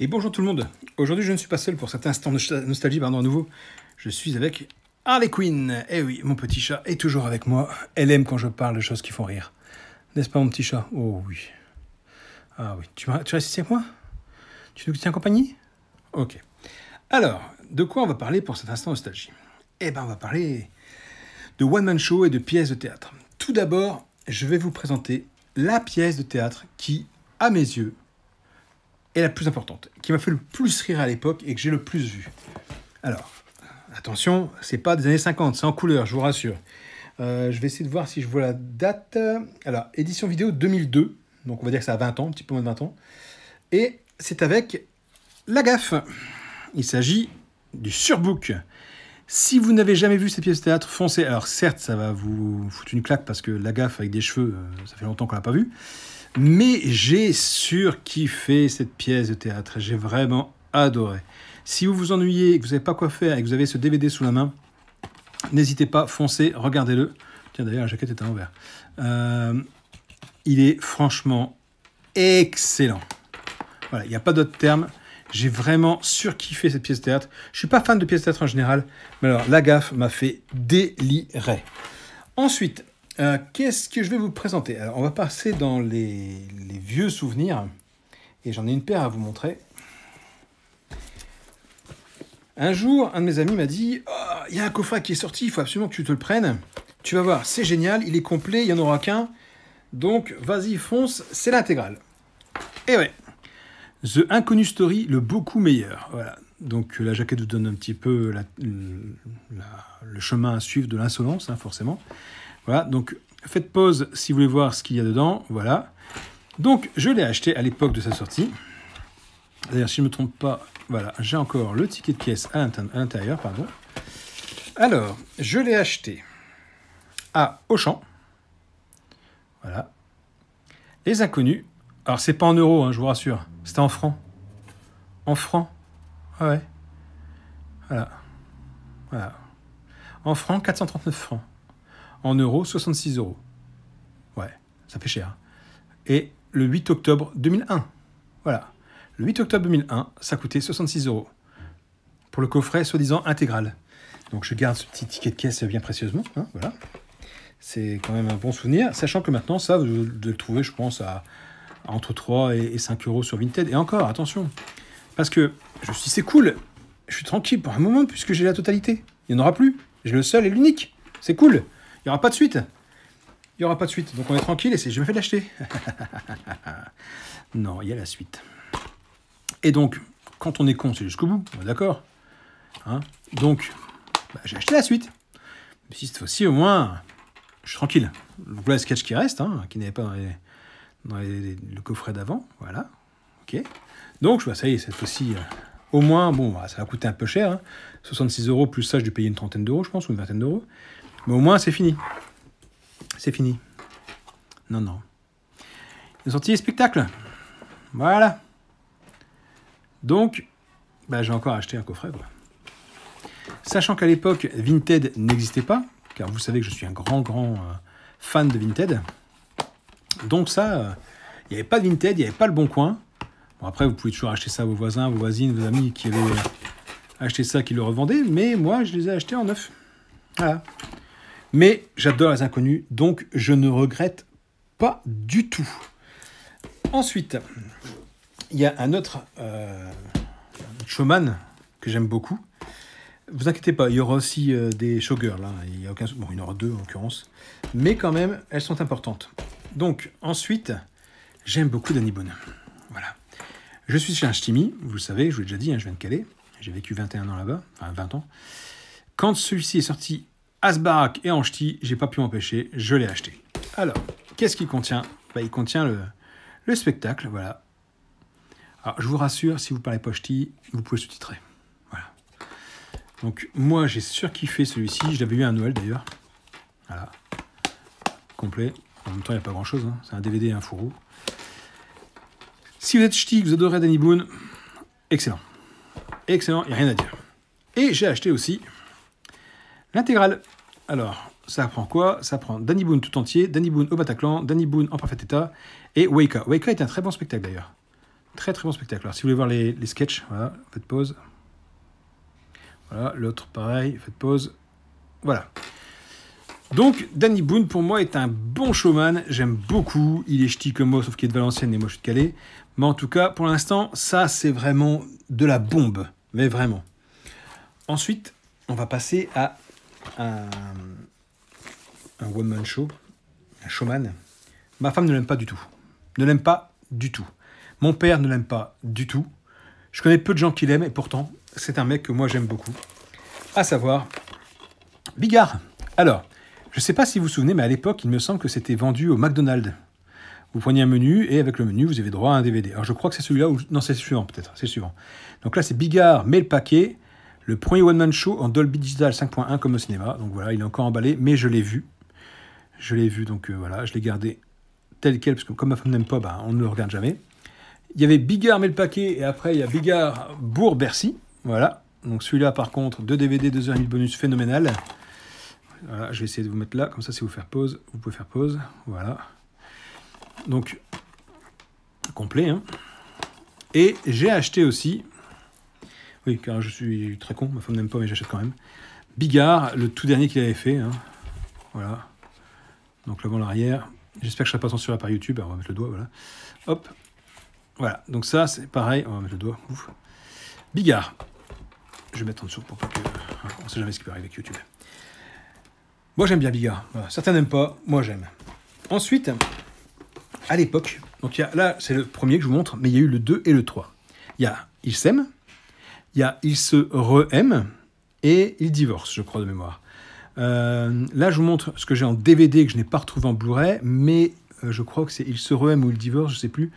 Et bonjour tout le monde. Aujourd'hui, je ne suis pas seul pour cet instant de nostalgie, à nouveau. Je suis avec Harley Quinn. Eh oui, mon petit chat est toujours avec moi. Elle aime quand je parle de choses qui font rire. N'est-ce pas, mon petit chat? Oh oui. Ah oui. Tu restes ici avec moi? Tu nous tiens compagnie? Ok. Alors, de quoi on va parler pour cet instant nostalgie? Eh ben, on va parler de one-man show et de pièces de théâtre. Tout d'abord, je vais vous présenter la pièce de théâtre qui, à mes yeux, est la plus importante, qui m'a fait le plus rire à l'époque et que j'ai le plus vu. Alors, attention, c'est pas des années 50, c'est en couleur, je vous rassure. Je vais essayer de voir si je vois la date. Alors, édition vidéo 2002, donc on va dire que ça a 20 ans, un petit peu moins de 20 ans. Et c'est avec La Gaffe. Il s'agit du Surbook. Si vous n'avez jamais vu cette pièce de théâtre, foncez. Alors certes, ça va vous foutre une claque parce que La Gaffe avec des cheveux, ça fait longtemps qu'on l'a pas vu. Mais j'ai surkiffé cette pièce de théâtre. J'ai vraiment adoré. Si vous vous ennuyez, que vous n'avez pas quoi faire et que vous avez ce DVD sous la main, n'hésitez pas, foncez, regardez-le. Tiens, d'ailleurs, la jaquette est à l'envers. Il est franchement excellent. Voilà, il n'y a pas d'autre terme. J'ai vraiment surkiffé cette pièce de théâtre. Je ne suis pas fan de pièces de théâtre en général, mais alors La Gaffe m'a fait délirer. Ensuite, qu'est-ce que je vais vous présenter? Alors, on va passer dans les vieux souvenirs. Et j'en ai une paire à vous montrer. Un jour, un de mes amis m'a dit « Oh, il y a un coffret qui est sorti, il faut absolument que tu te le prennes. Tu vas voir, c'est génial, il est complet, il n'y en aura qu'un. Donc, vas-y, fonce, c'est l'intégrale. » Et ouais, The Inconnu Story, le beaucoup meilleur. Voilà. Donc, la jaquette vous donne un petit peu le chemin à suivre de l'insolence, hein, forcément. Voilà, donc faites pause si vous voulez voir ce qu'il y a dedans. Voilà. Donc, je l'ai acheté à l'époque de sa sortie. D'ailleurs, si je ne me trompe pas, voilà, j'ai encore le ticket de caisse à l'intérieur, pardon. Alors, je l'ai acheté à Auchan. Voilà. Les Inconnus. Alors, c'est pas en euros, hein, je vous rassure. C'était en francs. En francs. Ah ouais. Voilà. Voilà. En francs, 439 francs. En euros, 66 euros. Ouais, ça fait cher. Et le 8 octobre 2001. Voilà. Le 8 octobre 2001, ça coûtait 66 euros. Pour le coffret, soi-disant, intégral. Donc, je garde ce petit ticket de caisse bien précieusement. Hein, voilà. C'est quand même un bon souvenir. Sachant que maintenant, ça, vous devez le trouver, je pense, à entre 3 et 5 euros sur Vinted. Et encore, attention. Parce que je me suis dit, c'est cool. Je suis tranquille pour un moment, puisque j'ai la totalité. Il n'y en aura plus. J'ai le seul et l'unique. C'est cool. Il n'y aura pas de suite. Il n'y aura pas de suite. Donc on est tranquille et j'ai bien fait de l'acheter. Non, il y a la suite. Et donc, quand on est con, c'est jusqu'au bout. On est d'accord, hein? Donc, j'ai acheté la suite. Mais si cette fois-ci, au moins, je suis tranquille. Donc là, le sketch qui reste, hein, qui n'avait pas dans le coffret d'avant. Voilà. OK. Donc, ça y est, cette fois-ci, au moins, bon, ça va coûter un peu cher. Hein, 66 euros, plus ça, je dû payer une trentaine d'euros, je pense, ou une vingtaine d'euros. Mais au moins, c'est fini. C'est fini. Non, non. Ils ont sorti les spectacles. Voilà. Donc, j'ai encore acheté un coffret, quoi. Sachant qu'à l'époque, Vinted n'existait pas, car vous savez que je suis un grand fan de Vinted. Donc ça, il n'y avait pas de Vinted, il n'y avait pas le Bon Coin. Bon, après, vous pouvez toujours acheter ça à vos voisins, vos voisines, vos amis qui avaient acheté ça, qui le revendaient, mais moi, je les ai achetés en neuf. Voilà. Mais j'adore les Inconnus, donc je ne regrette pas du tout. Ensuite, il y a un autre showman que j'aime beaucoup. Vous inquiétez pas, il y aura aussi des showgirls. Hein. Il y a aucun... Bon, il y en aura deux en l'occurrence. Mais quand même, elles sont importantes. Donc, ensuite, j'aime beaucoup Danny Boone. Voilà. Je suis chez un ch'timi, vous le savez, je vous l'ai déjà dit, hein, je viens de Calais. J'ai vécu 21 ans là-bas, enfin 20 ans. Quand celui-ci est sorti à Sbarak et en ch'ti, j'ai pas pu m'empêcher, je l'ai acheté. Alors, qu'est-ce qu'il contient? Il contient le spectacle, voilà. Alors, je vous rassure, si vous parlez pas ch'ti, vous pouvez sous-titrer. Voilà. Donc, moi, j'ai surkiffé celui-ci. Je l'avais eu à Noël, d'ailleurs. Voilà. Complet. En même temps, il n'y a pas grand-chose. Hein. C'est un DVD et un fourreau. Si vous êtes ch'ti, que vous adorez Danny Boone, excellent. Excellent, il n'y a rien à dire. Et j'ai acheté aussi l'intégrale. Alors, ça prend quoi? Ça prend Danny Boone tout entier, Danny Boone au Bataclan, Danny Boone en parfait état, et Wake Up. Wake Up est un très bon spectacle d'ailleurs. Très très bon spectacle. Alors si vous voulez voir les sketchs, voilà, faites pause. Voilà, l'autre pareil, faites pause. Voilà. Donc Danny Boone pour moi est un bon showman, j'aime beaucoup, il est ch'ti comme moi sauf qu'il est de Valenciennes et moi je suis de Calais. Mais en tout cas pour l'instant ça c'est vraiment de la bombe, mais vraiment. Ensuite on va passer à un one-man show, un showman. Ma femme ne l'aime pas du tout. Ne l'aime pas du tout. Mon père ne l'aime pas du tout. Je connais peu de gens qui l'aiment et pourtant, c'est un mec que moi j'aime beaucoup. À savoir, Bigard. Alors, je ne sais pas si vous vous souvenez, mais à l'époque, il me semble que c'était vendu au McDonald's. Vous preniez un menu et avec le menu, vous avez droit à un DVD. Alors je crois que c'est celui-là ou... Non, c'est le suivant peut-être. C'est le suivant. Donc là, c'est Bigard met le paquet. Le premier one-man show en Dolby Digital 5.1 comme au cinéma. Donc voilà, il est encore emballé, mais je l'ai vu. Je l'ai vu, donc voilà, je l'ai gardé tel quel, parce que comme ma femme n'aime pas, bah, on ne le regarde jamais. Il y avait Bigard met le paquet, et après il y a Bigard Bourg-Bercy. Voilà, donc celui-là par contre, 2 DVD, 2h30 bonus, phénoménal. Voilà, je vais essayer de vous mettre là, comme ça si vous faire pause, vous pouvez faire pause. Voilà. Donc, complet. Hein. Et j'ai acheté aussi, oui, car je suis très con, ma femme n'aime pas, mais j'achète quand même, Bigard, le tout dernier qu'il avait fait. Hein. Voilà. Donc l'avant, l'arrière. J'espère que je ne serai pas censuré par YouTube. Alors, on va mettre le doigt, voilà. Hop. Voilà. Donc ça, c'est pareil. On va mettre le doigt. Ouf. Bigard. Je vais mettre en dessous pour pas que... On ne sait jamais ce qui peut arriver avec YouTube. Moi, j'aime bien Bigard. Voilà. Certains n'aiment pas. Moi, j'aime. Ensuite, à l'époque, donc là, c'est le premier que je vous montre, mais il y a eu le 2 et le 3. Il y a Ils s'aiment, il y a Ils se re-aiment, et Ils divorcent, je crois, de mémoire. Là, je vous montre ce que j'ai en DVD que je n'ai pas retrouvé en Blu-ray, mais je crois que c'est Ils se re-aiment ou Ils divorcent, je ne sais plus.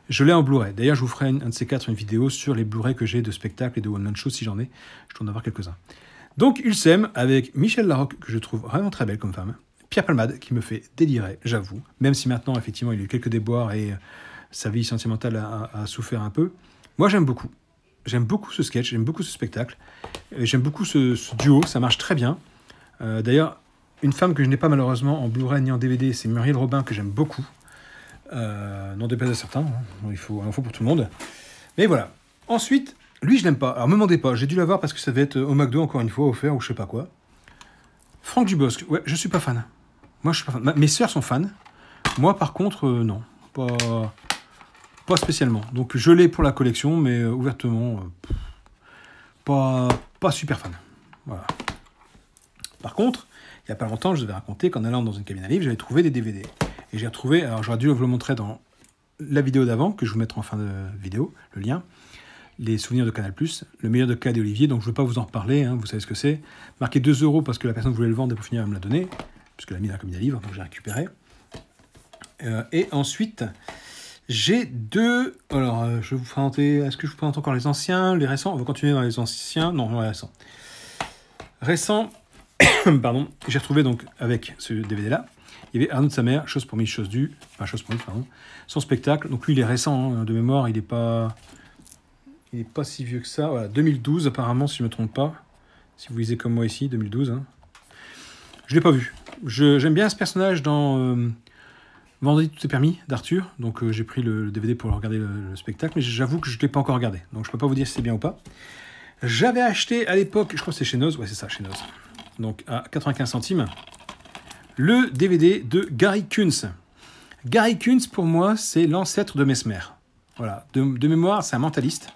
Je l'ai en Blu-ray. D'ailleurs, je vous ferai un de ces quatre, une vidéo sur les Blu-ray que j'ai de spectacles et de one-man shows, si j'en ai. Je dois en avoir quelques-uns. Donc, Ils s'aiment avec Michel Larocque, que je trouve vraiment très belle comme femme. Pierre Palmade, qui me fait délirer, j'avoue. Même si maintenant, effectivement, il y a eu quelques déboires et sa vie sentimentale a souffert un peu. Moi, j'aime beaucoup. J'aime beaucoup ce sketch, j'aime beaucoup ce spectacle. J'aime beaucoup ce duo, ça marche très bien. D'ailleurs, une femme que je n'ai pas malheureusement en Blu-ray ni en DVD, c'est Muriel Robin, que j'aime beaucoup. Non déplaise à certains, hein. Il en faut pour tout le monde. Mais voilà. Ensuite, lui, je l'aime pas. Alors, me demandez pas, j'ai dû l'avoir parce que ça devait être au McDo, encore une fois, offert ou je sais pas quoi. Franck Dubosc, ouais, je suis pas fan. Moi, je suis pas fan. Mes sœurs sont fans. Moi, par contre, non. Pas spécialement. Donc, je l'ai pour la collection, mais ouvertement, pas super fan. Voilà. Par contre, il n'y a pas longtemps, je vous avais raconté qu'en allant dans une cabine à livres, j'avais trouvé des DVD. Et j'ai retrouvé, alors j'aurais dû vous le montrer dans la vidéo d'avant, que je vous mettrai en fin de vidéo, le lien, les souvenirs de Canal+, le meilleur de Cad et Olivier, donc je ne vais pas vous en reparler, hein, vous savez ce que c'est. Marqué 2 € parce que la personne voulait le vendre et pour finir elle me l'a donné, puisque elle l'a mis dans la cabine à livres, donc j'ai récupéré. Et ensuite, j'ai 2... Alors, je vais vous présenter... Est-ce que je vous présente encore les anciens, les récents? On va continuer dans les anciens. Non, les récents. Récents, pardon, j'ai retrouvé donc avec ce DVD-là. Il y avait Arnaud de sa mère, Chose pour mise, chose due. Enfin, Chose pour mise, pardon. Son spectacle. Donc lui, il est récent, hein, de mémoire. Il n'est pas si vieux que ça. Voilà, 2012, apparemment, si je ne me trompe pas. Si vous lisez comme moi ici, 2012. Hein. Je ne l'ai pas vu. J'aime bien ce personnage dans... Vendredi tout est permis d'Arthur, donc j'ai pris le DVD pour regarder le spectacle, mais j'avoue que je ne l'ai pas encore regardé, donc je ne peux pas vous dire si c'est bien ou pas. J'avais acheté à l'époque, je crois que c'est chez Noz, ouais c'est ça, chez Noz, donc à 95 centimes, le DVD de Gary Kunz. Gary Kunz, pour moi, c'est l'ancêtre de Mesmer. Voilà, de mémoire, c'est un mentaliste.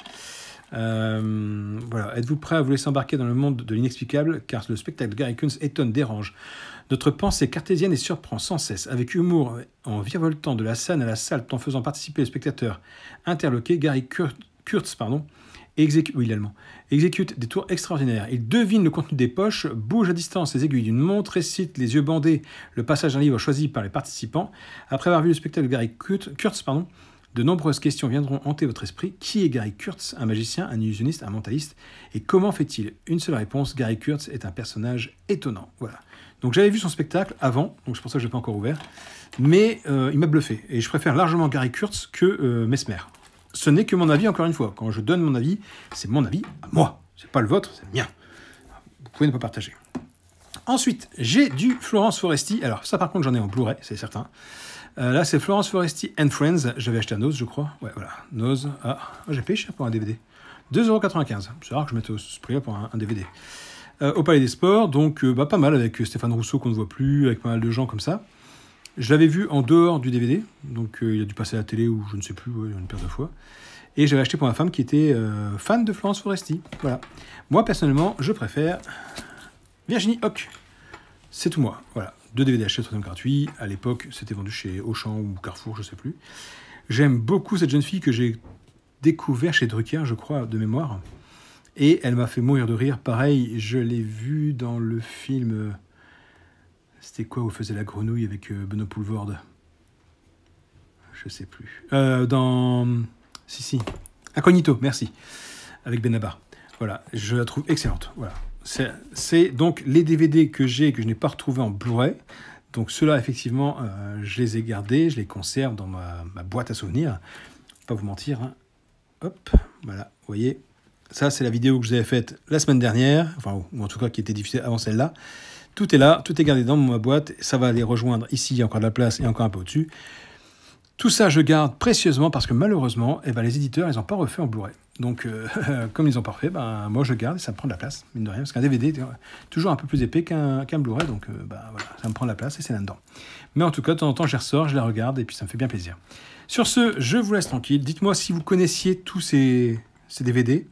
Voilà. Êtes-vous prêt à vous laisser embarquer dans le monde de l'inexplicable, car le spectacle de Gary Kunz étonne, dérange notre pensée cartésienne et surprend sans cesse, avec humour en virevoltant de la scène à la salle, tout en faisant participer les spectateurs interloqués. Gary Kurtz exécute des tours extraordinaires. Il devine le contenu des poches, bouge à distance les aiguilles d'une montre, récite les yeux bandés le passage d'un livre choisi par les participants. Après avoir vu le spectacle de Gary Kurtz, de nombreuses questions viendront hanter votre esprit. Qui est Gary Kurtz? Un magicien, un illusionniste, un mentaliste? Et comment fait-il? Une seule réponse, Gary Kurtz est un personnage étonnant. Voilà. Donc j'avais vu son spectacle avant, donc c'est pour ça que je ne l'ai pas encore ouvert, mais il m'a bluffé. Et je préfère largement Gary Kurtz que Mesmer. Ce n'est que mon avis, encore une fois. Quand je donne mon avis, c'est mon avis à moi. C'est pas le vôtre, c'est le mien. Vous pouvez ne pas partager. Ensuite, j'ai du Florence Foresti. Alors ça par contre j'en ai en Blu-ray, c'est certain. Là, c'est Florence Foresti and Friends. J'avais acheté à Nose, je crois. Ouais, voilà. Nose. Ah, j'ai payé cher pour un DVD. 2,95 €. C'est rare que je mette ce prix-là pour un DVD. Au Palais des Sports, donc pas mal avec Stéphane Rousseau qu'on ne voit plus, avec pas mal de gens comme ça. Je l'avais vu en dehors du DVD, donc il a dû passer à la télé ou je ne sais plus, une paire de fois. Et j'avais acheté pour ma femme qui était fan de Florence Foresti. Voilà. Moi, personnellement, je préfère Virginie Hoc. C'est tout moi. Voilà. 2 DVD achetés, 3e gratuit. À l'époque, c'était vendu chez Auchan ou Carrefour, je ne sais plus. J'aime beaucoup cette jeune fille que j'ai découvert chez Drucker, je crois, de mémoire. Et elle m'a fait mourir de rire. Pareil, je l'ai vue dans le film... C'était quoi où faisait la grenouille avec Benoît Poulvorde? Je sais plus. Dans... Si. Incognito, merci. Avec Benabar. Voilà, je la trouve excellente. Voilà. C'est donc les DVD que j'ai et que je n'ai pas retrouvés en Blu-ray. Donc ceux-là, effectivement, je les ai gardés, je les conserve dans ma boîte à souvenirs. Pas vous mentir. Hein. Hop, voilà, vous voyez. Ça, c'est la vidéo que je vous avais faite la semaine dernière, enfin, ou en tout cas qui était diffusée avant celle-là. Tout est là, tout est gardé dans ma boîte. Ça va aller rejoindre ici, il y a encore de la place et encore un peu au-dessus. Tout ça, je garde précieusement parce que malheureusement, les éditeurs, ils n'ont pas refait en Blu-ray. Donc, comme ils n'ont pas refait, moi je garde et ça me prend de la place, mine de rien. Parce qu'un DVD est toujours un peu plus épais qu'un Blu-ray, donc voilà, ça me prend de la place et c'est là-dedans. Mais en tout cas, de temps en temps, je les ressors, je les regarde et puis ça me fait bien plaisir. Sur ce, je vous laisse tranquille. Dites-moi si vous connaissiez tous ces DVD.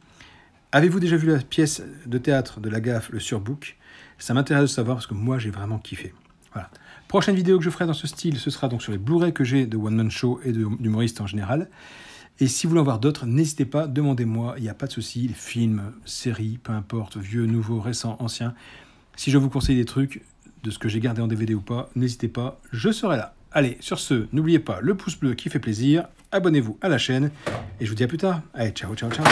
Avez-vous déjà vu la pièce de théâtre de La Gaffe, le Surbook? Ça m'intéresse de savoir parce que moi, j'ai vraiment kiffé. Voilà. Prochaine vidéo que je ferai dans ce style, ce sera donc sur les Blu-ray que j'ai de One Man Show et d'humoristes en général. Et si vous voulez en voir d'autres, n'hésitez pas, demandez-moi, il n'y a pas de souci. Les films, séries, peu importe, vieux, nouveaux, récents, anciens. Si je vous conseille des trucs, de ce que j'ai gardé en DVD ou pas, n'hésitez pas, je serai là. Allez, sur ce, n'oubliez pas le pouce bleu qui fait plaisir, abonnez-vous à la chaîne, et je vous dis à plus tard. Allez, ciao, ciao, ciao.